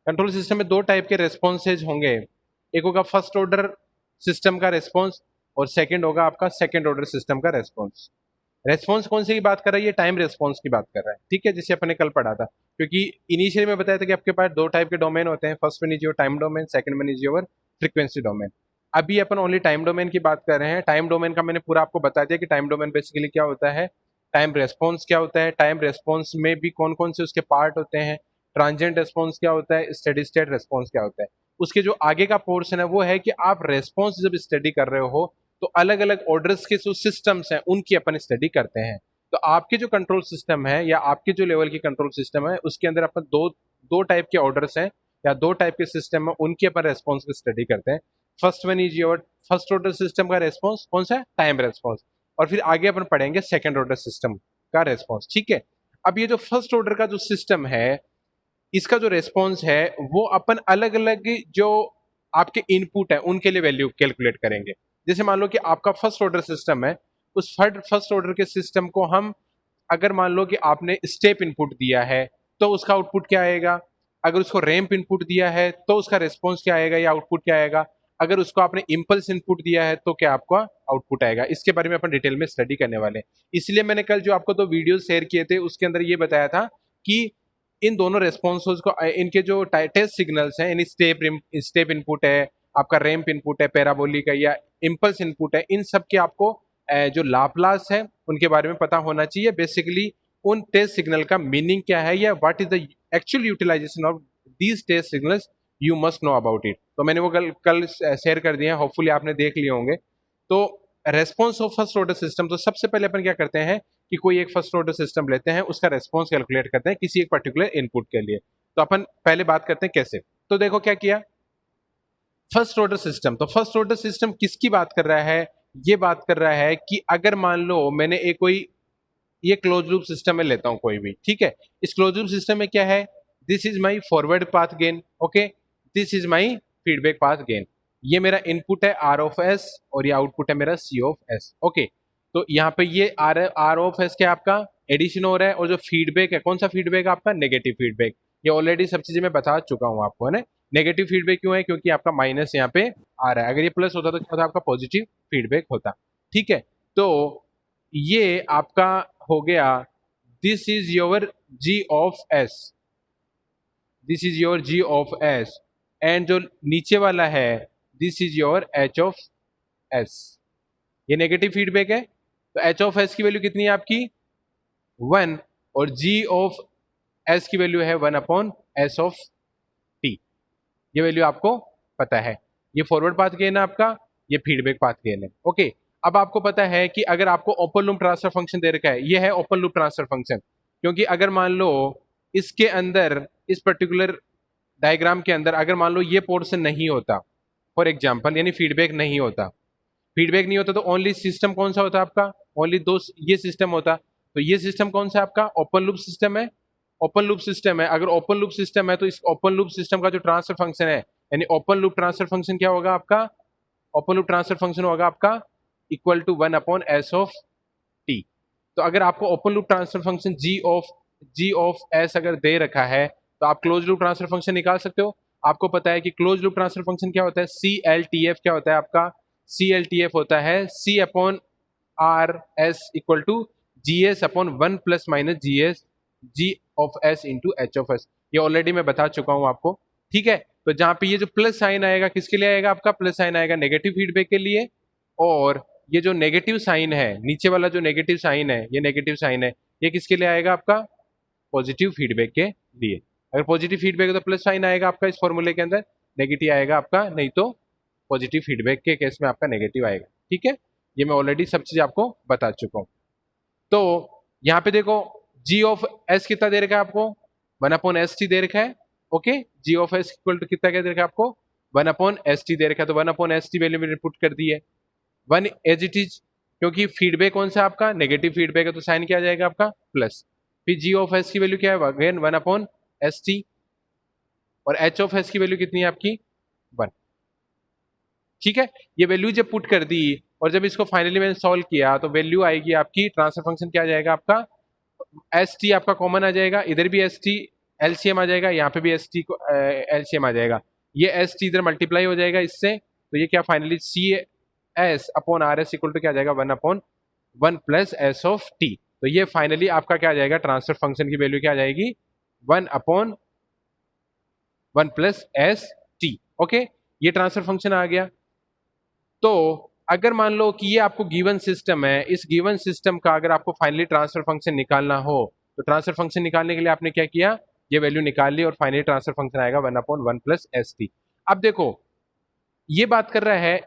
Control system में दो type के रेस्पॉन्सेज होंगे, एक होगा फर्स्ट ऑर्डर सिस्टम का रेस्पॉन्स और सेकंड होगा आपका सेकंड ऑर्डर सिस्टम का रेस्पॉन्स। रेस्पॉन्स कौन सी की बात कर रहा है, ये टाइम रेस्पॉन्स की बात कर रहा है, ठीक है, जिसे अपने कल पढ़ा था। क्योंकि इनिशियली में बताया था कि आपके पास दो टाइप के डोमेन होते हैं, first one is your time domain, second one is your frequency domain. अभी अपन ओनली टाइम डोमेन की बात कर रहे हैं। टाइम डोमेन का मैंने पूरा आपको बता दिया कि टाइम डोमेन बेसिकली क्या होता है, टाइम रेस्पॉन्स क्या होता है, टाइम रेस्पॉन्स में भी कौन कौन से उसके पार्ट होते हैं, ट्रांजिएंट रेस्पॉन्स क्या होता है, स्टेडी स्टेट रेस्पॉन्स क्या होता है। उसके जो आगे का पोर्शन है वो है कि आप रेस्पॉन्स जब स्टडी कर रहे हो तो अलग अलग ऑर्डर्स के जो सिस्टम्स हैं उनकी अपन स्टडी करते हैं। तो आपके जो कंट्रोल सिस्टम है या आपके जो लेवल की कंट्रोल सिस्टम है उसके अंदर अपन दो दो टाइप के ऑर्डर्स हैं या दो टाइप के सिस्टम है, उनकी अपन रेस्पॉन्स की स्टडी करते हैं। First one is your first order system का रेस्पॉन्स कौन सा है, टाइम रेस्पॉन्स। और फिर आगे अपन पढ़ेंगे सेकंड ऑर्डर सिस्टम का रेस्पॉन्स, ठीक है। अब ये जो फर्स्ट ऑर्डर का जो सिस्टम है इसका जो रेस्पॉन्स है वो अपन अलग अलग जो आपके इनपुट है उनके लिए वैल्यू कैलकुलेट करेंगे। जैसे मान लो कि आपका फर्स्ट ऑर्डर सिस्टम है, उस फर्स्ट ऑर्डर के सिस्टम को हम अगर मान लो कि आपने स्टेप इनपुट दिया है तो उसका आउटपुट क्या आएगा, अगर उसको रैंप इनपुट दिया है तो उसका रिस्पॉन्स क्या आएगा या आउटपुट क्या आएगा, अगर उसको आपने इंपल्स इनपुट दिया है तो क्या आपका आउटपुट आएगा। इसके बारे में अपन डिटेल में स्टडी करने वाले हैं। इसलिए मैंने कल जो आपको दो वीडियो शेयर किए थे उसके अंदर ये बताया था कि इन दोनों रेस्पॉन्सों को इनके जो टेस्ट सिग्नल्स हैं, यानी स्टेप इनपुट है, आपका रैंप इनपुट है, पैराबोलिक है या इंपल्स इनपुट है, इन सब के आपको जो लाप्लास है उनके बारे में पता होना चाहिए। बेसिकली उन टेस्ट सिग्नल का मीनिंग क्या है या what is the actual utilization of these test signals, you must know about it. तो मैंने वो कल शेयर कर दिया है, होपफुली आपने देख लिए होंगे। तो response of first order system, तो सबसे पहले अपन क्या करते हैं कि कोई एक फर्स्ट ऑर्डर सिस्टम लेते हैं, उसका रेस्पॉन्स कैलकुलेट करते हैं किसी एक पर्टिकुलर इनपुट के लिए। तो अपन पहले बात करते हैं कैसे। तो देखो क्या किया, फर्स्ट ऑर्डर सिस्टम। तो फर्स्ट ऑर्डर सिस्टम किसकी बात कर रहा है, ये बात कर रहा है कि अगर मान लो मैंने एक कोई ये क्लोज लूप सिस्टम में लेता हूं कोई भी, ठीक है। इस क्लोज लूप सिस्टम में क्या है, this is my forward path gain, okay, this is my feedback path gain. ये मेरा इनपुट है आर ऑफ एस और ये आउटपुट है मेरा सी ऑफ एस, ओके। तो यहाँ पे ये आर ऑफ एस क्या आपका एडिशन हो रहा है और जो फीडबैक है कौन सा फीडबैक आपका नेगेटिव फीडबैक। ये ऑलरेडी सब चीजें मैं बता चुका हूँ आपको, है ना। नेगेटिव फीडबैक क्यों है, क्योंकि आपका माइनस यहाँ पे आ रहा है, अगर ये प्लस होता तो क्या होता आपका पॉजिटिव फीडबैक होता, ठीक है। तो ये आपका हो गया, this is your G of S, this is your G of S, and जो नीचे वाला है this is your H of S. ये नेगेटिव फीडबैक है, तो एच ऑफ एस की वैल्यू कितनी है आपकी 1 और जी ऑफ एस की वैल्यू है 1 अपॉन एस ऑफ टी। ये वैल्यू आपको पता है। ये फॉरवर्ड पाथ गेन है आपका, ये फीडबैक पाथ गेन है, ओके। अब आपको पता है कि अगर आपको ओपन लूप ट्रांसफर फंक्शन दे रखा है, ये है ओपन लूप ट्रांसफर फंक्शन, क्योंकि अगर मान लो इसके अंदर इस पर्टिकुलर डायग्राम के अंदर अगर मान लो ये पोर्शन नहीं होता, फॉर एग्जाम्पल यानी फीडबैक नहीं होता, फीडबैक नहीं होता तो ओनली सिस्टम कौन सा होता आपका, ओनली दो ये सिस्टम होता। तो ये सिस्टम कौन सा आपका ओपन लूप सिस्टम है, ओपन लूप सिस्टम है। अगर ओपन लूप सिस्टम है तो इस ओपन लूप सिस्टम का जो ट्रांसफर फंक्शन है, यानी ओपन लूप ट्रांसफर फंक्शन क्या होगा आपका, ओपन लूप ट्रांसफर फंक्शन होगा आपका equal to 1 upon S of T. तो अगर आपको open loop transfer function G of S अगर दे रखा है तो आप क्लोज लूप ट्रांसफर फंक्शन निकाल सकते हो। आपको पता है कि क्लोज लूप ट्रांसफर फंक्शन क्या होता है, सी एल टी एफ क्या होता है आपका, सी एल टी एफ होता है C upon R S equal to G S upon 1 plus minus G S G of S into H of S. ये ऑलरेडी मैं बता चुका हूं आपको, ठीक है। तो जहां पे ये जो प्लस साइन आएगा किसके लिए आएगा, आपका प्लस साइन आएगा नेगेटिव फीडबैक के लिए, और ये जो नेगेटिव साइन है नीचे वाला जो नेगेटिव साइन है, ये नेगेटिव साइन है, ये किसके लिए आएगा आपका पॉजिटिव फीडबैक के लिए। अगर पॉजिटिव फीडबैक है तो प्लस साइन आएगा आपका इस फॉर्मूले के अंदर, नेगेटिव आएगा आपका, नहीं तो पॉजिटिव फीडबैक के केस में आपका नेगेटिव आएगा, ठीक है। ये मैं ऑलरेडी सब चीज आपको बता चुका हूं। तो यहाँ पे देखो जी ऑफ एस कितना दे रखा है आपको 1 अपॉन एस टी दे रखा है, okay. G of S equal to कितना क्या दे रखा है आपको 1 अपॉन एस टी दे रखा है, तो 1 अपॉन एस टी वैल्यू मैंने पुट कर दी है 1 एज इट इज, क्योंकि फीडबैक कौन सा आपका नेगेटिव फीडबैक है तो साइन क्या आ जाएगा आपका प्लस। फिर जी ऑफ एस की वैल्यू क्या है अगेन 1 अपॉन एस टी, और एच ऑफ एस की वैल्यू कितनी है आपकी 1, ठीक है। ये वैल्यू जब पुट कर दी और जब इसको फाइनली मैंने सॉल्व किया तो वैल्यू आएगी आपकी, ट्रांसफर फंक्शन क्या आ जाएगा आपका एस टी आपका कॉमन आ जाएगा, इधर भी एस टी एलसीएम आ जाएगा, यहाँ पे भी एस टी को एलसीएम आ जाएगा, ये एस टी इधर मल्टीप्लाई हो जाएगा इससे, तो ये क्या finally C S upon R S equal to क्या आ जाएगा 1/1 प्लस एस ऑफ टी। तो ये फाइनली आपका क्या आ जाएगा, ट्रांसफर फंक्शन की वैल्यू क्या आ जाएगी 1/1 प्लस एस टी। ओके, ये ट्रांसफर फंक्शन आ गया। तो अगर मान लो कि ये आपको गिवन सिस्टम है, इस गिवन सिस्टम का अगर आपको फाइनली ट्रांसफर फंक्शन निकालना हो, तो ट्रांसफर फंक्शन निकालने के लिए आपने क्या किया, ये वैल्यू निकाल ली और फाइनली ट्रांसफर फंक्शन आएगा 1/1 प्लस एस टी। अब देखो ये बात कर रहा है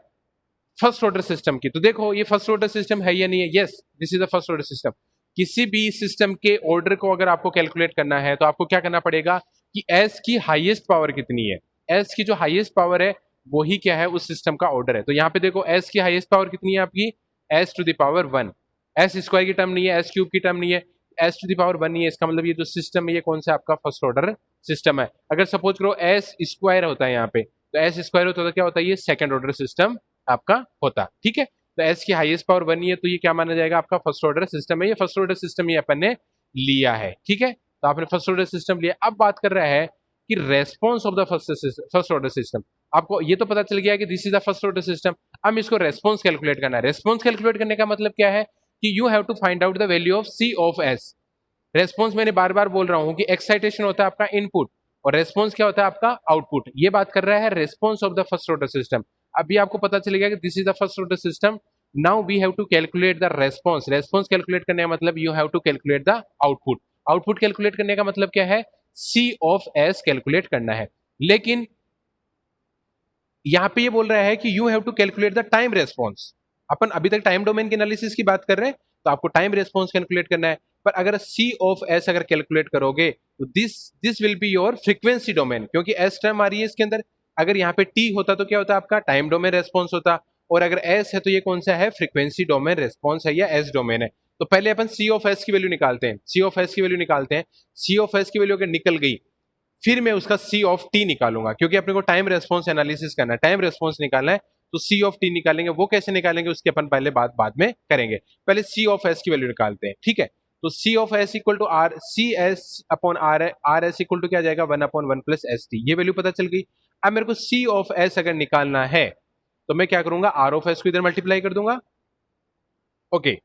फर्स्ट ऑर्डर सिस्टम की, तो देखो ये फर्स्ट ऑर्डर सिस्टम है या नहीं है, yes this is the first order system. किसी भी सिस्टम के ऑर्डर को अगर आपको कैलकुलेट करना है तो आपको क्या करना पड़ेगा कि एस की हाईएस्ट पावर कितनी है, एस की जो हाईएस्ट पावर है वही क्या है उस सिस्टम का ऑर्डर है। तो यहाँ पे देखो एस की हाईएस्ट पावर कितनी है आपकी, S to the power 1, S square की टर्म नहीं है, एस क्यूब की टर्म नहीं है, एस टू द पावर 1 नहीं है। इसका मतलब ये जो सिस्टम है ये कौन सा आपका फर्स्ट ऑर्डर सिस्टम है। अगर सपोज करो एस स्क्वायर होता है यहाँ पे, तो एस स्क्वायर होता है तो क्या होता है, ये सेकंड ऑर्डर सिस्टम आपका होता, ठीक है। तो एस की हाईएस्ट पावर 1 है, तो ये क्या माना जाएगा आपका फर्स्ट ऑर्डर सिस्टम है, ये फर्स्ट ऑर्डर सिस्टम ये अपन ने लिया है, ठीक है। तो आपने फर्स्ट ऑर्डर सिस्टम लिया। अब बात कर रहा है कि response of the first order system, आपको ये तो पता चल गया कि this is the first order system. अब इसको रेस्पॉन्स कैलकुलेट करना है। रेस्पॉन्स कैलकुलेट करने का मतलब क्या है कि you have to find out the value of C of S. Response मैंने बार बार बोल रहा हूं कि एक्साइटेशन होता है आपका इनपुट और रेस्पॉन्स क्या होता है आपका आउटपुट। ये बात कर रहा है response of the first order system. अभी आपको पता चलेगा कि this is the first order system. Now we have to calculate the response. Response calculate करने का मतलब you have to calculate the output. Output calculate करने का मतलब क्या है, सी ऑफ एस कैलकुलेट करना है। लेकिन यहां पे ये बोल रहा है कि you have to calculate the time response. अपन अभी तक टाइम डोमेन के एनालिसिस की बात कर रहे हैं, तो आपको टाइम रेस्पॉन्स कैलकुलेट करना है। पर अगर सी ऑफ एस अगर कैलकुलेट करोगे तो this will be your frequency domain, क्योंकि एस टर्म आ रही है इसके अंदर। अगर यहाँ पे टी होता तो क्या होता आपका टाइम डोमेन रेस्पॉन्स होता, और अगर एस है तो ये कौन सा है, फ्रीक्वेंसी डोमेन रेस्पॉन्स है या एस डोमेन है। तो पहले अपन सी ऑफ एस की वैल्यू निकालते हैं, सी ऑफ एस की वैल्यू निकालते हैं। सी ऑफ एस की वैल्यू अगर निकल गई फिर मैं उसका सी ऑफ टी निकालूंगा, क्योंकि अपने को टाइम रेस्पॉन्स एनालिसिस करना है, टाइम रेस्पॉन्स निकालना है। तो सी ऑफ टी निकालेंगे, वो कैसे निकालेंगे उसके अपन पहले बाद में करेंगे। पहले सी ऑफ एस की वैल्यू निकालते हैं, ठीक है। तो C of S equal to R C S upon R S equal to क्या जाएगा 1/1 प्लस एस टी। ये वैल्यू पता चल गई। अब मेरे को सी ऑफ एस अगर निकालना है तो मैं क्या करूंगा, आर ऑफ एस को इधर मल्टीप्लाई कर दूंगा। ओके,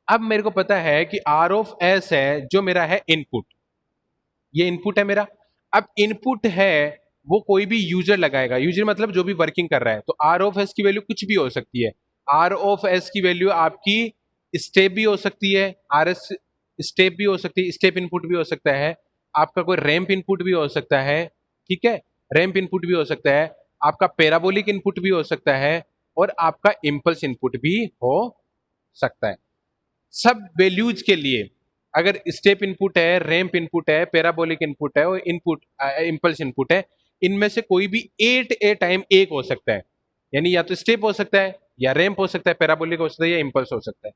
अब मेरे को पता है कि आर ऑफ एस है जो मेरा है इनपुट, ये इनपुट है मेरा। अब इनपुट है वो कोई भी यूजर लगाएगा, यूजर मतलब जो भी वर्किंग कर रहा है। तो आर ऑफ एस की वैल्यू कुछ भी हो सकती है। आर ऑफ एस की वैल्यू आपकी स्टेप भी हो सकती है, आर एस स्टेप भी हो सकती है, स्टेप इनपुट भी हो सकता है, आपका कोई रैंप इनपुट भी हो सकता है, ठीक है, रैंप इनपुट भी हो सकता है, आपका पैराबोलिक इनपुट भी हो सकता है, और आपका इम्पल्स इनपुट भी हो सकता है। सब वैल्यूज के लिए अगर स्टेप इनपुट है, रैंप इनपुट है, पैराबोलिक इनपुट है और इनपुट इम्पल्स इनपुट है, इनमें से कोई भी एट ए टाइम एक हो सकता है। यानी या तो स्टेप हो सकता है, या रैंप हो सकता है, पैराबोलिक हो सकता है, या इम्पल्स हो सकता है।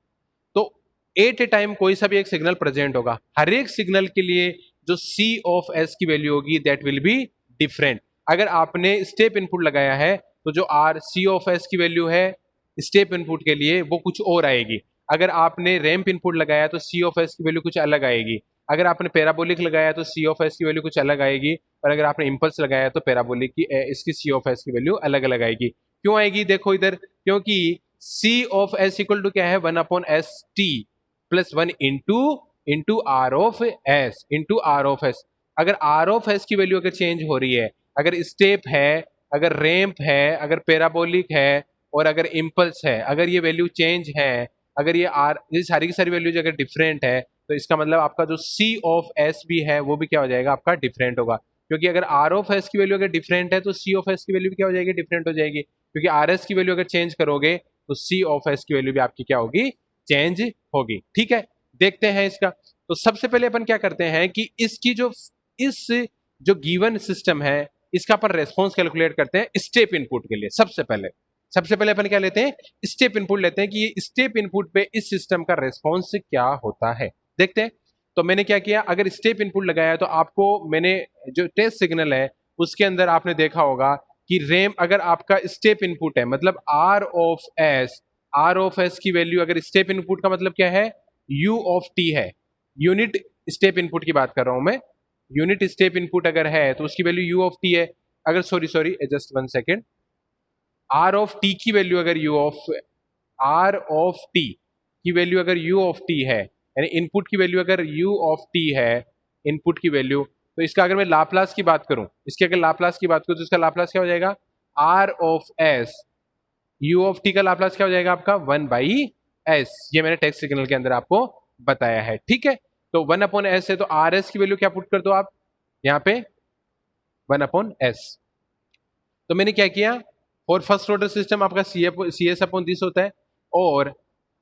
तो एट ए टाइम कोई सा भी एक सिग्नल प्रेजेंट होगा। हर एक सिग्नल के लिए जो सी ऑफ एस की वैल्यू होगी दैट विल बी डिफरेंट। अगर आपने स्टेप इनपुट लगाया है तो जो आर सी ऑफ एस की वैल्यू है स्टेप इनपुट के लिए वो कुछ और आएगी। अगर आपने रैंप इनपुट लगाया तो सी ऑफ एस की वैल्यू कुछ अलग आएगी। अगर आपने पैराबोलिक लगाया तो सी ऑफ एस की वैल्यू कुछ अलग आएगी, और अगर आपने इम्पल्स लगाया तो पैराबोलिक की इसकी सी ऑफ एस की वैल्यू अलग अलग आएगी। क्यों आएगी देखो इधर, क्योंकि C of S equal to क्या है 1/s t plus 1 into R of S into R of S. अगर आर ऑफ एस की वैल्यू अगर चेंज हो रही है, अगर स्टेप है, अगर रैंप है, अगर पैराबोलिक है और अगर इम्पल्स है, अगर ये वैल्यू चेंज है, अगर ये सारी की सारी वैल्यूज अगर डिफरेंट है, तो इसका मतलब आपका जो सी ऑफ एस भी है वो भी क्या हो जाएगा आपका डिफरेंट होगा। क्योंकि अगर आर ऑफ एस की वैल्यू अगर डिफरेंट है तो सी ऑफ एस की वैल्यू भी क्या हो जाएगी, डिफरेंट हो जाएगी। क्योंकि आर एस की वैल्यू अगर चेंज करोगे तो सी ऑफ एस की वैल्यू भी आपकी क्या होगी, चेंज होगी, ठीक है। देखते हैं इसका। तो सबसे पहले अपन क्या करते हैं कि इसकी इस जो गिवन सिस्टम है इसका अपन रेस्पॉन्स कैलकुलेट करते हैं स्टेप इनपुट के लिए। सबसे पहले अपन क्या लेते हैं, स्टेप इनपुट लेते हैं कि ये स्टेप इनपुट पे इस सिस्टम का रेस्पॉन्स क्या होता है, देखते हैं। तो मैंने क्या किया, अगर स्टेप इनपुट लगाया तो आपको मैंने जो टेस्ट सिग्नल है उसके अंदर आपने देखा होगा कि रैंप अगर आपका स्टेप इनपुट है मतलब आर ऑफ एस की वैल्यू अगर स्टेप इनपुट का मतलब क्या है, यू ऑफ टी है, यूनिट स्टेप इनपुट की बात कर रहा हूं मैं। यूनिट स्टेप इनपुट अगर है तो उसकी वैल्यू यू ऑफ टी है। अगर sorry just one second, R of T की वैल्यू अगर U of R of T की वैल्यू अगर यू ऑफ टी है, यानी इनपुट की वैल्यू अगर यू ऑफ टी है, इनपुट की वैल्यू, तो इसका अगर मैं लाप्लास की बात करूं, इसके अगर लाप्लास की बात करूं तो इसका लाप्लास क्या हो जाएगा, R of S, U of T का लाप्लास क्या हो जाएगा आपका 1/s। ये मैंने टेक्स्ट सिग्नल के अंदर आपको बताया है, ठीक है। तो 1/s है तो आर एस की वैल्यू क्या पुट कर दो आप यहाँ पे 1/s। तो मैंने क्या किया, फॉर फर्स्ट ऑर्डर सिस्टम आपका सी एस अपॉन दिस होता है, और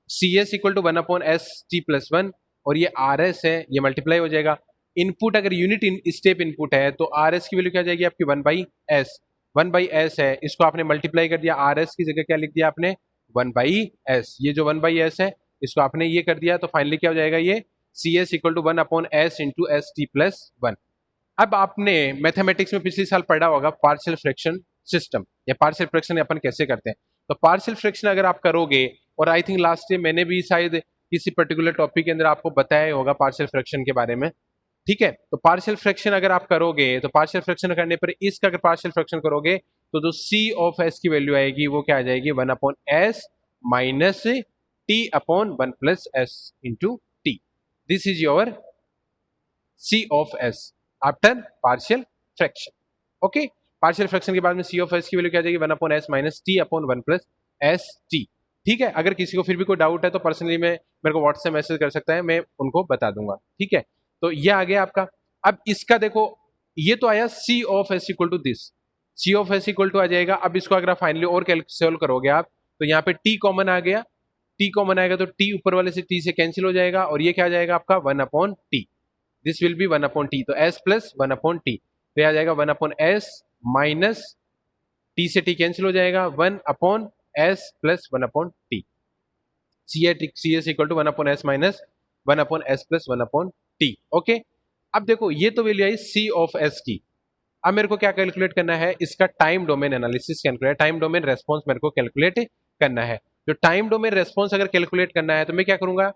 C S equal to 1/s T plus 1, और ये आर एस है, ये मल्टीप्लाई हो जाएगा। इनपुट अगर यूनिट स्टेप इनपुट है तो आर एस की वैल्यू क्या जाएगी आपकी 1/s। 1/s है, इसको आपने मल्टीप्लाई कर दिया, आर एस की जगह क्या लिख दिया आपने 1/s। ये जो 1/s है इसको आपने ये कर दिया, तो फाइनली क्या हो जाएगा ये C S equal to 1/s into S T plus 1। अब आपने मैथमेटिक्स में पिछले साल पढ़ा होगा पार्शियल फ्रैक्शन सिस्टम, या पार्शियल फ्रैक्शन अपन कैसे करते हैं। तो पार्शियल फ्रैक्शन अगर आप करोगे, और आई थिंक लास्ट ईयर मैंने भी शायद किसी पर्टिकुलर टॉपिक के अंदर आपको बताया होगा पार्शियल फ्रैक्शन के बारे में, ठीक है। तो पार्शियल फ्रैक्शन अगर आप करोगे तो पार्शियल फ्रैक्शन करने पर इसका अगर पार्शियल फ्रैक्शन करोगे तो जो सी ऑफ एस की वैल्यू आएगी वो क्या आ जाएगी 1/s minus T upon 1/s into T. This is your C of S after partial fraction. Okay, partial fraction के बाद में सी ऑफ एस की वैल्यू क्या आ जाएगी 1/s minus T upon 1/s T, ठीक है। अगर किसी को फिर भी कोई डाउट है तो पर्सनली में मेरे को व्हाट्सएप मैसेज कर सकता है, मैं उनको बता दूंगा, ठीक है। तो ये आ गया आपका। अब इसका देखो, ये तो आया C of S equal to this, C of S equal to आ जाएगा। अब इसको अगर आप फाइनली और सोल्व करोगे आप, तो यहाँ पे टी कॉमन आ गया, टी कॉमन आएगा तो टी ऊपर वाले से टी से कैंसिल हो जाएगा, और ये क्या आ जाएगा आपका 1/t। This will be 1/t, तो s प्लस 1/t, तो आ जाएगा 1/s माइनस t से t कैंसिल हो जाएगा 1/s plus 1/t। C S equal to 1/s minus 1/s plus 1/t। Okay, अब देखो ये तो वैल्यू आई सी ऑफ एस की। अब मेरे को क्या कैलकुलेट करना है, इसका time domain analysis calculate, time domain response मेरे को कैलकुलेट करना है। जो टाइम डोमेन रेस्पॉन्स अगर कैलकुलेट करना है तो मैं क्या करूंगा,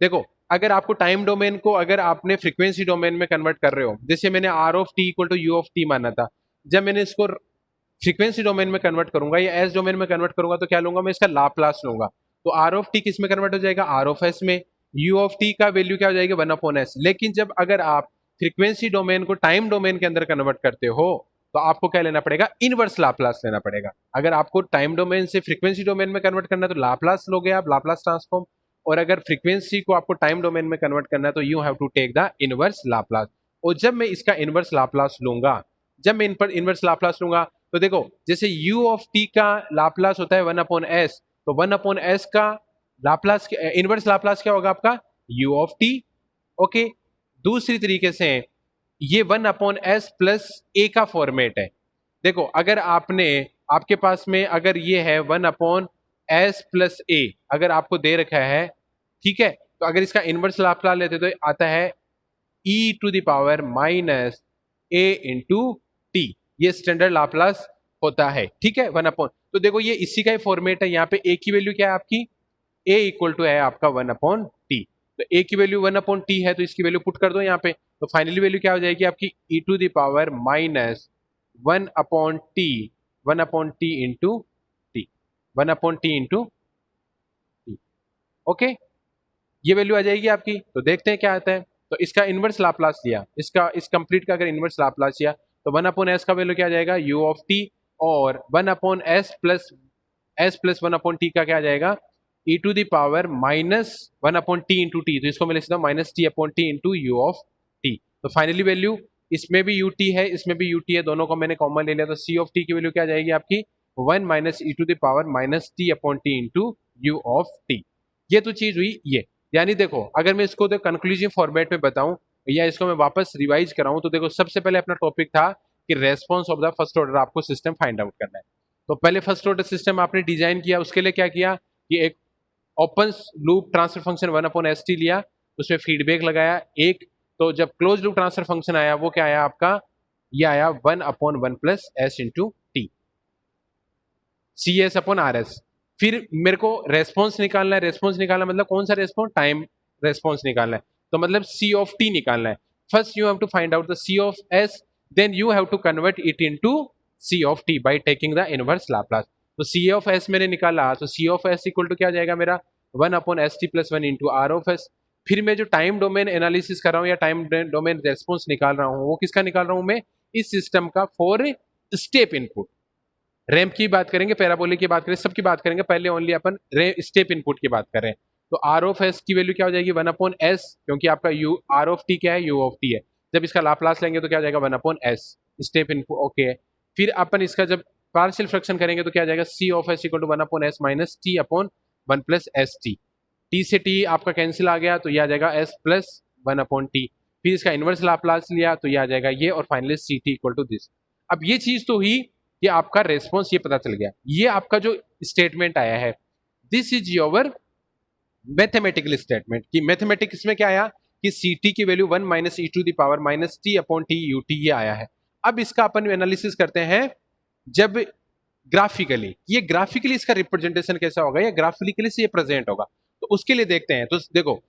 देखो अगर आपको टाइम डोमेन को अगर आपने फ्रीक्वेंसी डोमेन में कन्वर्ट कर रहे हो, जैसे मैंने R of T equal to U of T माना था, जब मैंने इसको फ्रीक्वेंसी डोमेन में कन्वर्ट करूंगा या एस डोमेन में कन्वर्ट करूंगा तो क्या लूंगा मैं, इसका लाप्लास लूंगा। तो आर ऑफ टी किस में कन्वर्ट हो जाएगा, आर ऑफ एस में। यू ऑफ टी का वैल्यू क्या हो जाएगी 1/s। लेकिन जब अगर आप फ्रीक्वेंसी डोमेन को टाइम डोमेन के अंदर कन्वर्ट करते हो तो आपको क्या लेना पड़ेगा, इनवर्स लाप्लास लेना पड़ेगा। अगर आपको टाइम डोमेन से फ्रीक्वेंसी डोमेन में कन्वर्ट करना है तो लाप्लास लोगे आप, लाप्लास ट्रांसफॉर्म। और अगर फ्रीक्वेंसी को आपको टाइम डोमेन में कन्वर्ट करना है तो you have to take the inverse Laplace. और जब मैं इसका इनवर्स लाप्लास लूंगा, जब मैं इन पर इनवर्स लाप्लास लूंगा, तो देखो जैसे u ऑफ t का लाप्लास होता है 1/s, तो 1/s का लाप्लास इनवर्स लाप्लास क्या होगा आपका u ऑफ t। ओके, दूसरी तरीके से ये 1/s प्लस a का फॉर्मेट है। देखो अगर आपने, आपके पास में अगर ये है 1/s प्लस a अगर आपको दे रखा है, ठीक है, तो अगर इसका इनवर्स लाप्लास लेते तो आता है e to the power minus a into T, ये स्टैंडर्ड लाप्लास होता है, ठीक है 1/। तो देखो ये इसी का ही फॉर्मेट है। यहाँ पे a की वैल्यू क्या है आपकी, a इक्वल टू है आपका 1/t। तो a की वैल्यू 1/t है तो इसकी वैल्यू पुट कर दो यहाँ पे, तो फाइनली वैल्यू क्या हो जाएगी आपकी e to the power minus 1/t, 1/t into T, 1/t into T. Okay, ये वैल्यू आ जाएगी आपकी। तो देखते हैं क्या आता है। तो इसका इनवर्स लाप्लास लिया, इसका इस कंप्लीट का अगर इनवर्स लाप्लास लिया तो 1/s का वैल्यू क्या आ जाएगा u ऑफ t, और 1/s प्लस 1/t का क्या आ जाएगा e to the power minus 1/t into T. तो इसको मैं लिख सकता हूँ minus t/t into U of T. तो फाइनली वैल्यू इसमें भी ut है, इसमें भी ut है, दोनों को मैंने कॉमन ले लिया, तो c ऑफ t की वैल्यू क्या आ जाएगी आपकी 1 minus e to the power minus t/t into U of T. ये तो चीज हुई ये। यानी देखो अगर मैं इसको तो कंक्लूसिव फॉर्मेट में बताऊं या इसको मैं वापस रिवाइज कराऊं, तो देखो सबसे पहले अपना टॉपिक था कि response of the first order आपको सिस्टम फाइंड आउट करना है। तो पहले फर्स्ट ऑर्डर सिस्टम आपने डिजाइन किया, उसके लिए क्या किया कि एक open loop transfer function 1/st लिया, उसमें फीडबैक लगाया एक, तो जब क्लोज लूप ट्रांसफर फंक्शन आया वो क्या आया आपका, ये आया 1/1 plus s into T, C S upon R S. फिर मेरे को रेस्पॉन्स निकालना है, रेस्पॉन्स निकालना मतलब कौन सा रेस्पॉन्स, टाइम रेस्पॉन्स निकालना है, तो मतलब सी ऑफ टी निकालना है। first you have to find out the C of S, then you have to convert it into C of T by taking the inverse Laplace. तो C of S मैंने निकाला, तो C of S equal to क्या आ जाएगा मेरा 1/ST + 1 into R of S. फिर मैं जो टाइम डोमेन एनालिसिस कर रहा हूँ या टाइम डोमेन रेस्पॉन्स निकाल रहा हूँ, वो किसका निकाल रहा हूँ मैं, इस सिस्टम का फॉर स्टेप इनपुट. रैंप की बात करेंगे, पैराबोलिक की बात करें, सबकी बात करेंगे, पहले ओनली अपन स्टेप इनपुट की बात करें. तो आर ऑफ एस की वैल्यू क्या हो जाएगी 1/S, क्योंकि आपका यू आर ऑफ टी क्या है, यू ऑफ टी है. जब इसका लाप्लास लेंगे तो क्या हो जाएगा 1/S स्टेप इनपुट. ओके, फिर अपन इसका जब पार्शियल फ्रैक्शन करेंगे तो क्या आ जाएगा C of S equal to 1/S minus T upon 1+ST. T से टी आपका कैंसिल आ गया तो ये आ जाएगा S प्लस 1/T. फिर इसका इनवर्स लाप्लास लिया तो ये आ जाएगा ये, और finally C T equal to this. अब ये चीज तो हुई, ये आपका रेस्पॉन्स ये पता चल गया. ये आपका जो स्टेटमेंट आया है, this is your mathematical statement. कि मैथमेटिक्स में क्या आया कि सी टी की वैल्यू 1 - e⁻ -t/t ut ये आया है. अब इसका अपन एनालिसिस करते हैं जब ग्राफिकली, ये ग्राफिकली इसका रिप्रेजेंटेशन कैसा होगा या ग्राफिकली से ये प्रेजेंट होगा, तो उसके लिए देखते हैं. तो देखो,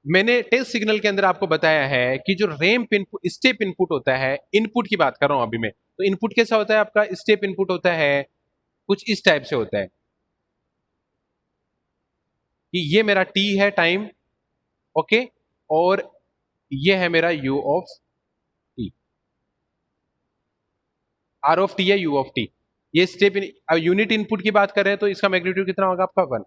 मैंने टेस्ट सिग्नल के अंदर आपको बताया है कि जो रैंप इनपुट स्टेप इनपुट होता है, इनपुट की बात कर रहा हूं अभी मैं, तो इनपुट कैसा होता है आपका, स्टेप इनपुट होता है कुछ इस टाइप से होता है कि ये मेरा t है टाइम, ओके, और ये है मेरा u of t, r of t है u ऑफ t. ये स्टेप यूनिट इनपुट की बात कर रहे हैं तो इसका मैग्नीट्यूड कितना होगा आपका 1.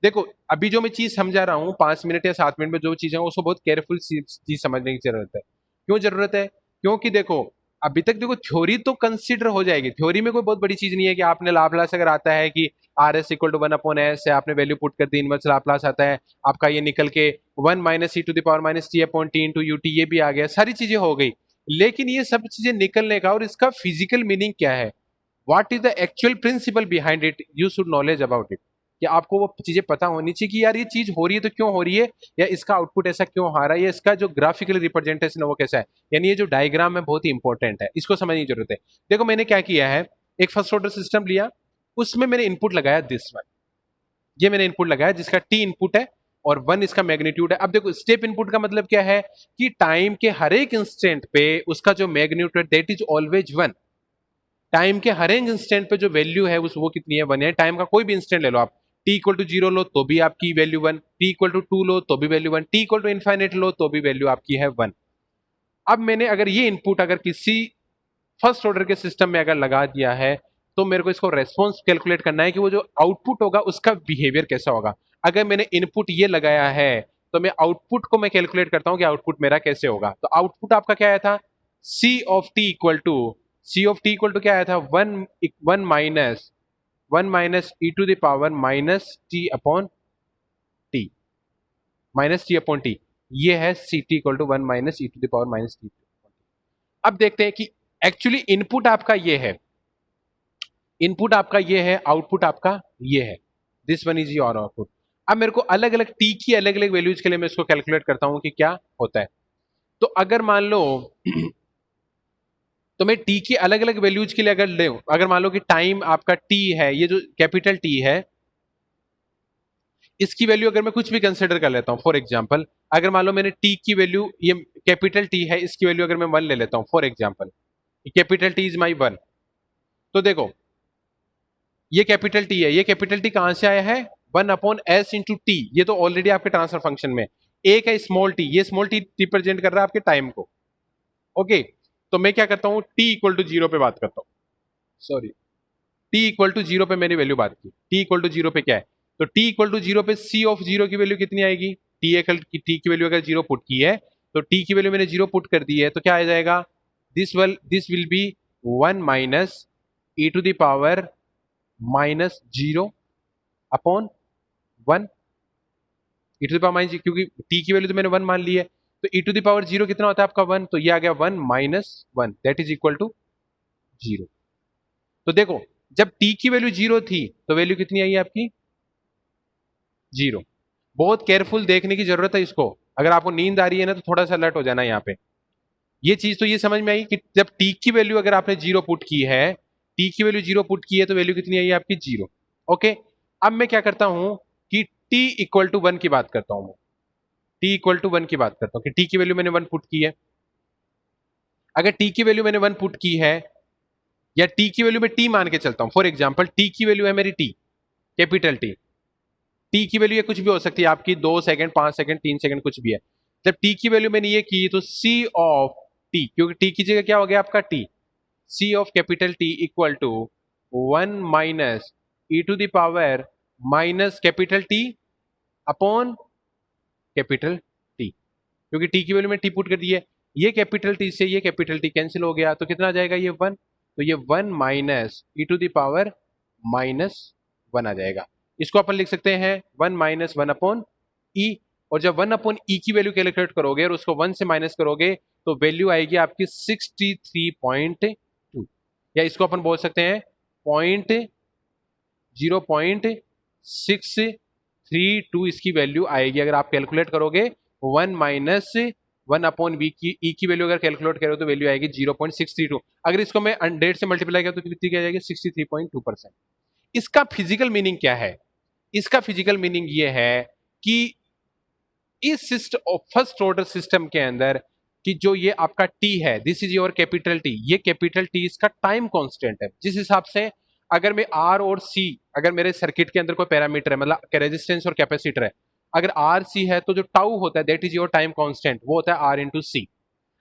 देखो, अभी जो मैं चीज समझा रहा हूं 5 मिनट या 7 मिनट में जो चीज है उसको बहुत केयरफुल चीज समझने की जरूरत है. क्यों जरूरत है, क्योंकि देखो अभी तक देखो थ्योरी तो कंसीडर हो जाएगी, थ्योरी में कोई बहुत बड़ी चीज नहीं है कि आपने लाप्लास अगर आता है कि are S equal to 1/S है, आपने वैल्यू पुट कर दी, इनवर्स लाप्लास आता है आपका, ये निकल के 1 - e⁻t/t इंटू यूटी, ये भी आ गया, सारी चीजें हो गई. लेकिन ये सब चीजें निकलने का और इसका फिजिकल मीनिंग क्या है, what is the actual principle behind it, you should knowledge about it. कि आपको वो चीजें पता होनी चाहिए कि यार ये चीज हो रही है तो क्यों हो रही है, या इसका आउटपुट ऐसा क्यों आ रहा है, या इसका जो ग्राफिकल रिप्रेजेंटेशन है वो कैसा है. यानी ये जो डायग्राम है बहुत ही इंपॉर्टेंट है, इसको समझने की जरूरत है. देखो मैंने क्या किया है, एक फर्स्ट ऑर्डर सिस्टम लिया, उसमें मैंने इनपुट लगाया दिस वन, ये मैंने इनपुट लगाया जिसका टी इनपुट है और 1 इसका मैग्नीट्यूड है. अब देखो स्टेप इनपुट का मतलब क्या है कि टाइम के हर एक इंस्टेंट पे उसका जो magnitude that is always 1. Time के हर एक इंस्टेंट पे जो वैल्यू है उस वो कितनी है 1 है. टाइम का कोई भी इंस्टेंट ले लो आप, t इक्वल टू 0 लो तो भी आपकी वैल्यू 1, t इक्वल टू 2 लो तो भी value 1, t equal to infinite लो तो भी वैल्यू आपकी है 1. अब मैंने अगर ये इनपुट अगर किसी फर्स्ट ऑर्डर के सिस्टम में अगर लगा दिया है तो मेरे को इसको रेस्पॉन्स कैलकुलेट करना है कि वो जो आउटपुट होगा उसका बिहेवियर कैसा होगा. अगर मैंने इनपुट ये लगाया है तो मैं आउटपुट को मैं कैलकुलेट करता हूं कि आउटपुट मेरा कैसे होगा. तो आउटपुट आपका क्या आया था, सी ऑफ टी इक्वल टू क्या आया था 1 माइनस e⁻t/t. ये है सी टी इक्वल टू 1 - e⁻t. अब देखते हैं कि एक्चुअली इनपुट आपका ये है, इनपुट आपका ये है, आउटपुट आपका ये है, this one is your output. अब मेरे को अलग अलग टी की अलग अलग वैल्यूज के लिए मैं इसको कैलकुलेट करता हूं कि क्या होता है. तो अगर मान लो तो मैं टी की अलग अलग वैल्यूज के लिए अगर ले, अगर मान लो कि टाइम आपका टी है, ये जो कैपिटल टी है, इसकी वैल्यू अगर मैं कुछ भी कंसिडर कर लेता हूं, फॉर एग्जांपल अगर मान लो मैंने टी की वैल्यू, ये कैपिटल टी है, इसकी वैल्यू अगर मैं 1 ले लेता हूं, for example capital T is my 1. तो देखो ये कैपिटल टी है, ये कैपिटल टी कहां से आया है 1/S इंटू टी, ये तो ऑलरेडी आपके ट्रांसफर फंक्शन में. एक है स्मॉल टी, ये स्मॉल टी रिप्रेजेंट कर रहा है आपके टाइम को. ओके, तो मैं क्या करता हूं, टी इक्वल टू 0 पे बात करता हूं, सॉरी टी इक्वल टू 0 पे मेरी वैल्यू बात की, टी इक्वल टू 0 पे क्या है, तो टी इक्वल टू 0 पे सी ऑफ 0 की वैल्यू कितनी आएगी, टी की वैल्यू अगर 0 पुट की है तो टी की वैल्यू मैंने 0 पुट कर दी है तो क्या आ जाएगा, this will be 1 minus e⁻ -0 upon 1, e⁻, क्योंकि t की वैल्यू तो मैंने 1 मान ली है, तो e⁻0 कितना होता है आपका 1, तो ये आ गया 1 - 1 दैट इज इक्वल टू 0. तो देखो जब t की वैल्यू 0 थी तो वैल्यू कितनी आई आपकी 0. बहुत केयरफुल देखने की जरूरत है इसको, अगर आपको नींद आ रही है ना तो थोड़ा सा अलर्ट हो जाना यहाँ पे. ये चीज तो ये समझ में आई कि जब t की वैल्यू अगर आपने 0 पुट की है, t की वैल्यू 0 पुट की है तो वैल्यू कितनी आई आपकी 0. ओके, अब मैं क्या करता हूं कि t इक्वल टू 1 की बात करता हूं, t इक्वल टू 1 की बात करता हूं कि t की वैल्यू मैंने 1 पुट की है। अगर t की वैल्यू मैंने 1 पुट की है या t की वैल्यू मैं t मान के चलता हूं, फॉर एग्जांपल t की वैल्यू है मेरी t, कैपिटल T। t की वैल्यू ये कुछ भी हो सकती है आपकी, 2 सेकंड, 5 सेकंड, 3 सेकंड, कुछ भी है। जब t की वैल्यू मैंने ये की तो c ऑफ t, क्योंकि t की जगह क्या हो गया आपका t, c of capital T equal to 1 minus e to the power minus capital T upon capital T, क्योंकि t की वैल्यू में t पुट कर दी है। ये कैपिटल T से ये कैपिटल T कैंसिल हो गया, तो कितना आ जाएगा ये 1, तो ये 1 minus e to the power minus 1 आ जाएगा। इसको अपन लिख सकते हैं 1 माइनस 1 अपॉन ई, और जब 1 अपॉन ई की वैल्यू कैलकुलेट करोगे और उसको 1 से माइनस करोगे तो वैल्यू आएगी आपकी 63.2, या इसको अपन बोल सकते हैं 0.632 इसकी वैल्यू आएगी अगर आप कैलकुलेट करोगे 1 माइनस 1 अपॉन वी की ई की वैल्यू अगर कैलकुलेट करो तो वैल्यू आएगी 0.632। अगर इसको मैं 100 से मल्टीप्लाई किया तो कितनी क्या जाएगी 63.2%। इसका फिजिकल मीनिंग क्या है? इसका फिजिकल मीनिंग ये है कि इस सिस्टम फर्स्ट ऑर्डर सिस्टम के अंदर कि जो ये आपका टी है, this is your capital T, ये कैपिटल टी इसका टाइम कांस्टेंट है। जिस हिसाब से अगर मैं आर और सी, अगर मेरे सर्किट के अंदर कोई पैरामीटर है, मतलब रेजिस्टेंस और कैपेसिटर है, अगर आर सी है तो जो टाउ होता है that is your time constant, वो होता है आर इंटू सी।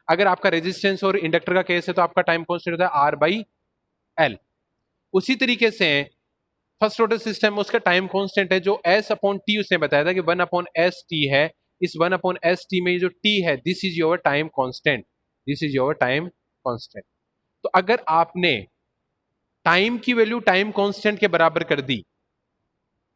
अगर आपका रेजिस्टेंस और इंडक्टर का केस है तो आपका टाइम कांस्टेंट होता है आर बाई एल। उसी तरीके से फर्स्ट ऑर्डर सिस्टम में उसका टाइम कांस्टेंट है जो एस अपॉन टी, उसने बताया था कि 1 अपॉन एस टी है। इस 1 अपॉन एस टी में जो टी है this is your time constant, this is your time constant. तो अगर आपने टाइम की वैल्यू टाइम कांस्टेंट के बराबर कर दी,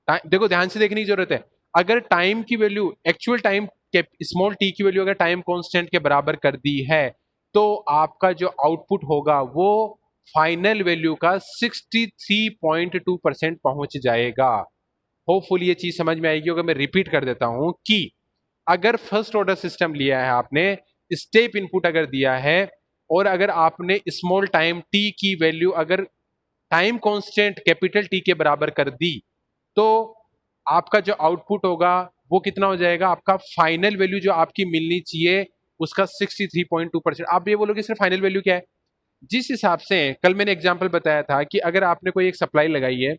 देखो ध्यान से देखने की जरूरत है, अगर टाइम की value actual time small T की वैल्यू अगर टाइम कांस्टेंट के बराबर कर दी है तो आपका जो आउटपुट होगा वो फाइनल वैल्यू का 63.2% पहुंच जाएगा। होपफुल ये चीज समझ में आएगी। अगर मैं रिपीट कर देता हूं कि अगर फर्स्ट ऑर्डर सिस्टम लिया है आपने, स्टेप इनपुट अगर दिया है और अगर आपने स्मॉल टाइम टी की वैल्यू अगर टाइम कांस्टेंट कैपिटल टी के बराबर कर दी तो आपका जो आउटपुट होगा वो कितना हो जाएगा, आपका फाइनल वैल्यू जो आपकी मिलनी चाहिए उसका 63.2%। आप ये बोलोगे सिर्फ फाइनल वैल्यू क्या है? जिस हिसाब से कल मैंने एग्जांपल बताया था कि अगर आपने कोई एक सप्लाई लगाई है,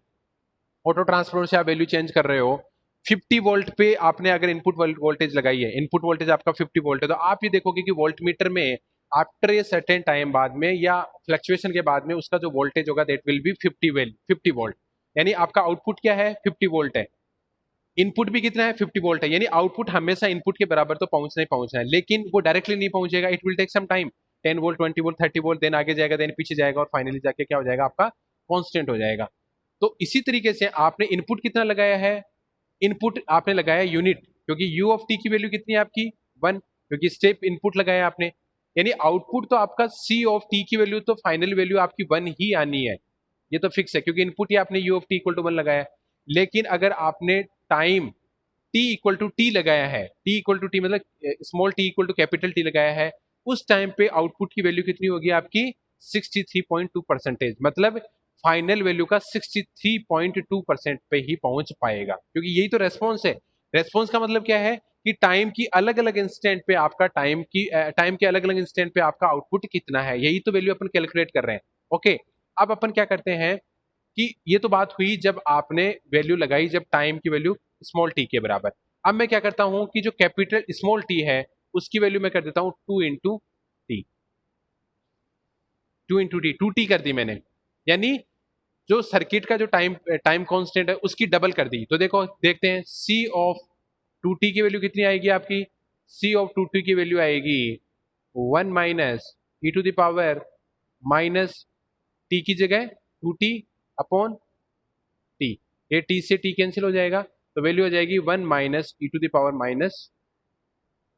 ऑटो ट्रांसफॉर्मर से आप वैल्यू चेंज कर रहे हो, 50 वोल्ट पे आपने अगर इनपुट वोल्टेज लगाई है, इनपुट वोल्टेज आपका 50 वोल्ट है, तो आप ये देखोगे कि वोल्ट मीटर में आफ्टर ए सर्टेन टाइम बाद में या फ्लक्चुएशन के बाद में उसका जो वोल्टेज होगा दैट विल बी 50 वोल्ट, यानी आपका आउटपुट क्या है 50 वोल्ट है, इनपुट भी कितना है 50 वोल्ट है, यानी आउटपुट हमेशा इनपुट के बराबर तो पहुंचना ही पहुंचना है, लेकिन वो डायरेक्टली नहीं पहुंचेगा, it will take some time, 10 volt, 20 volt, 30 volt, then आगे जाएगा, देन पीछे जाएगा और फाइनली जाके क्या हो जाएगा आपका कांस्टेंट हो जाएगा। तो इसी तरीके से आपने इनपुट कितना लगाया है, इनपुट आपने लगाया यूनिट, क्योंकि यू ऑफ टी की वैल्यू कितनी है आपकी 1, क्योंकि स्टेप इनपुट लगाया आपने, यानी आउटपुट तो आपका सी ऑफ टी की वैल्यू तो फाइनल वैल्यू आपकी 1 ही आनी है, ये तो फिक्स है क्योंकि इनपुट ही आपने U of T equal to 1 लगाया है। लेकिन अगर आपने time T equal to T लगाया है, टी इक्वल टू टी मतलब small T equal to capital T लगाया है, उस टाइम पे आउटपुट की वैल्यू कितनी होगी आपकी 63.2%, मतलब फाइनल वैल्यू का 63.2% पे ही पहुंच पाएगा, क्योंकि यही तो रेस्पॉन्स है। रेस्पॉन्स का मतलब क्या है कि टाइम की अलग अलग इंस्टेंट पे आपका टाइम के अलग अलग इंस्टेंट पे आपका आउटपुट कितना है, यही तो वैल्यू अपन कैलकुलेट कर रहे हैं। ओके, अब अपन क्या करते हैं कि ये तो बात हुई जब आपने वैल्यू लगाई जब टाइम की वैल्यू स्मॉल टी के बराबर। अब मैं क्या करता हूं कि जो कैपिटल स्मॉल टी है उसकी वैल्यू मैं कर देता हूं 2 इंटू टी, 2 टी कर दी मैंने, यानी जो सर्किट का जो टाइम टाइम कांस्टेंट है उसकी डबल कर दी। तो देखो देखते हैं सी ऑफ 2 टी की वैल्यू कितनी आएगी आपकी, सी ऑफ 2 टी की वैल्यू आएगी 1 minus E to the power minus T की जगह 2 टी अपॉन टी, ये टी से टी कैंसिल हो जाएगा तो वैल्यू हो जाएगी 1 minus E to the power minus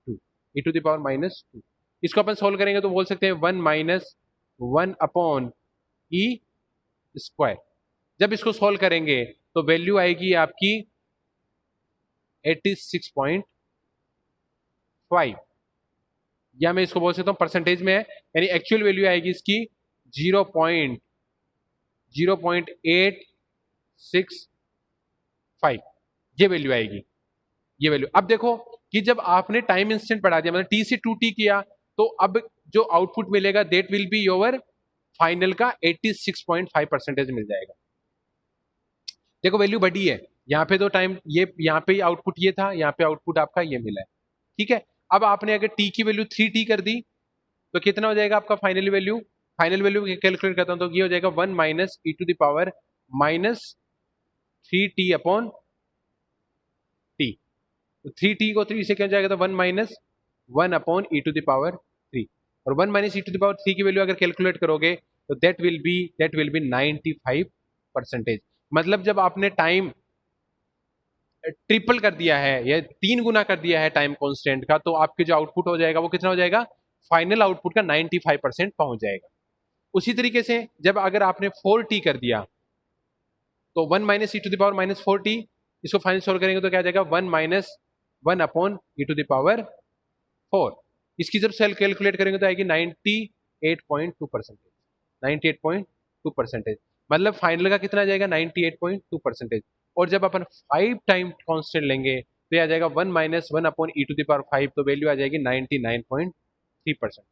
2, E to the power minus 2। इसको अपन सोल्व करेंगे तो बोल सकते हैं 1 माइनस 1 अपॉन ई स्क्वायर। जब इसको सोल्व करेंगे तो वैल्यू आएगी आपकी 86.5, या मैं इसको बोल सकता हूँ परसेंटेज में है, यानी एक्चुअल वैल्यू आएगी इसकी 0.0865, ये वैल्यू आएगी, ये वैल्यू। अब देखो कि जब आपने टाइम इंस्टेंट बढ़ा दिया, मतलब टी से 2t किया, तो अब जो आउटपुट मिलेगा that will be your final का 86.5% मिल जाएगा। देखो वैल्यू बढ़ी है, यहाँ पे तो टाइम ये यहाँ पे आउटपुट ये था, यहाँ पे आउटपुट आपका ये मिला है, ठीक है। अब आपने अगर टी की वैल्यू 3t कर दी तो कितना हो जाएगा आपका final value? Final value calculate करता हूं तो ये हो जाएगा 1 minus E to the power minus 3t upon T. तो 3t को 3 से क्या हो जाएगा, तो 1 minus 1 upon E to the power 3, और 1 minus E to the power 3 की वैल्यू अगर कैलकुलेट करोगे तो दैट विल बी 95%। मतलब जब आपने टाइम ट्रिपल कर दिया है या 3 गुना कर दिया है टाइम कांस्टेंट का, तो आपके जो आउटपुट हो जाएगा वो कितना हो जाएगा, फाइनल आउटपुट का 95% पहुंच जाएगा। उसी तरीके से जब अगर आपने 4t कर दिया तो 1 minus E to the power minus 4t, इसको फाइनल सोल्व करेंगे तो क्या आ जाएगा 1 minus 1 upon E to the power 4। इसकी जब सेल कैलकुलेट करेंगे तो आएगी 98.2%, 98.2%। मतलब फाइनल का कितना आ जाएगा 98.2%। और जब अपन 5 टाइम कांस्टेंट लेंगे तो ये आ जाएगा 1 minus 1 upon E to the power 5, तो वैल्यू आ जाएगी 99.3%।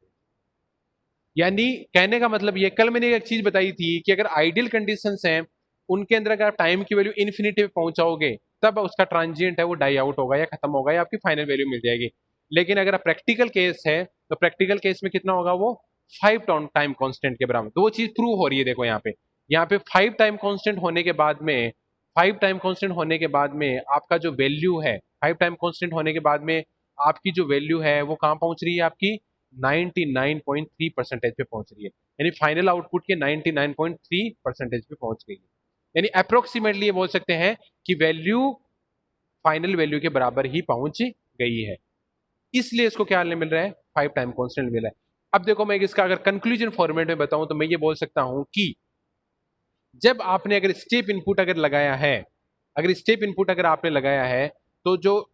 यानी कहने का मतलब ये, कल मैंने एक चीज बताई थी कि अगर आइडियल कंडीशंस हैं उनके अंदर अगर आप टाइम की वैल्यू इन्फिनिटी पे पहुंचाओगे तब उसका ट्रांजिएंट है वो डाई आउट होगा या खत्म होगा या आपकी फाइनल वैल्यू मिल जाएगी। लेकिन अगर प्रैक्टिकल केस है तो प्रैक्टिकल केस में कितना होगा, वो 5 टाइम कांस्टेंट के बराबर। तो वो चीज प्रूव हो रही है, देखो यहाँ पे 5 टाइम कांस्टेंट होने के बाद में, 5 टाइम कांस्टेंट होने के बाद में आपका जो वैल्यू है, 5 टाइम कांस्टेंट होने के बाद में आपकी जो वैल्यू है वो कहाँ पहुंच रही है, आपकी 99.3% पे पहुंच रही है। यानी फाइनल आउटपुट के 99.3% पे पहुंच गई है। यानी अप्रोक्सीमेटली ये बोल सकते हैं कि वैल्यू फाइनल वैल्यू के बराबर ही पहुंच गई है, इसलिए इसको क्या मिल रहा है, 5 टाइम कांस्टेंट मिल रहा है। अब देखो मैं इसका अगर कंक्लूजन फॉर्मेट में बताऊं तो मैं ये बोल सकता हूं कि जब आपने अगर स्टेप इनपुट अगर लगाया है, अगर स्टेप इनपुट अगर आपने लगाया है, तो जो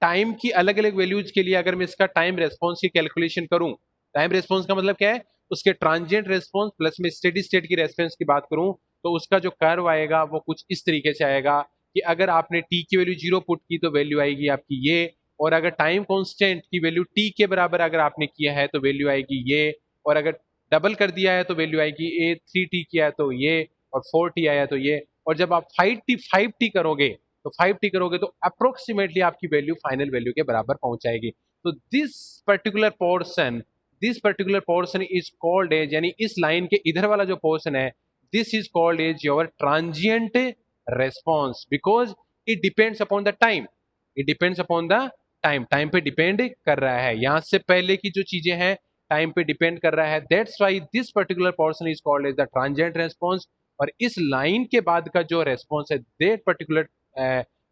टाइम की अलग अलग वैल्यूज के लिए अगर मैं इसका टाइम रेस्पॉन्स की कैलकुलेशन करूं, टाइम रेस्पॉन्स का मतलब क्या है, उसके ट्रांजिएंट रेस्पॉन्स प्लस में स्टेडी स्टेट की रेस्पॉन्स की बात करूं तो उसका जो कर्व आएगा वो कुछ इस तरीके से आएगा कि अगर आपने टी की वैल्यू 0 पुट की तो वैल्यू आएगी आपकी ये, और अगर टाइम कांस्टेंट की वैल्यू टी के बराबर अगर आपने किया है तो वैल्यू आएगी ये, और अगर डबल कर दिया है तो वैल्यू आएगी ए, 3t किया है तो ये, और 4t आया तो ये। और जब आप 5t करोगे तो 5t करोगे तो अप्रोक्सीमेटली आपकी वैल्यू फाइनल वैल्यू के बराबर पहुंचाएगी। तो this particular portion is called as, यानी इस लाइन के इधर वाला जो पोर्शन है, this is called as your transient response, because it depends upon the time, it depends upon the time, time पे डिपेंड कर रहा है, यहां से पहले की जो चीजें हैं टाइम पे डिपेंड कर रहा है। That's why this particular portion is called as the transient response. और इस लाइन के बाद का जो रेस्पॉन्स है, that particular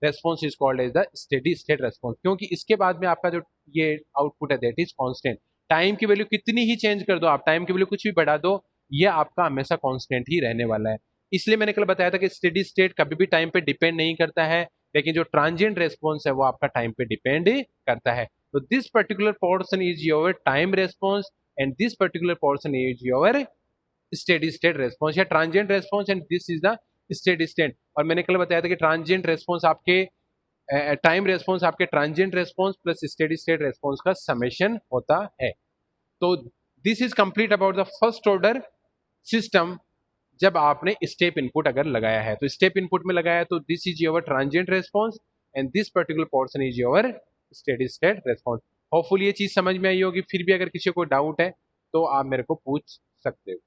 response is called as the steady state response, क्योंकि इसके बाद में आपका जो ये आउटपुट है दैट इज कांस्टेंट। टाइम की वैल्यू कितनी ही चेंज कर दो आप, टाइम की वैल्यू कुछ भी बढ़ा दो, ये आपका हमेशा कांस्टेंट ही रहने वाला है। इसलिए मैंने कल बताया था कि स्टेडी स्टेट कभी भी टाइम पे डिपेंड नहीं करता है, लेकिन जो ट्रांजिएंट रेस्पॉन्स है वो आपका टाइम पे डिपेंड करता है। तो this particular portion is your time response and this particular portion is your steady state response या transient response, and this is the steady state. और मैंने कल बताया था कि ट्रांजिएंट रेस्पॉन्स आपके टाइम रेस्पॉन्स आपके transient response plus steady state response का समेशन होता है। तो this is complete about the first order system. जब आपने स्टेप इनपुट अगर लगाया है, तो स्टेप इनपुट में लगाया है तो this is your transient response and this particular portion is your steady state response. Hopefully ये चीज समझ में आई होगी। फिर भी अगर किसी को डाउट है तो आप मेरे को पूछ सकते हो।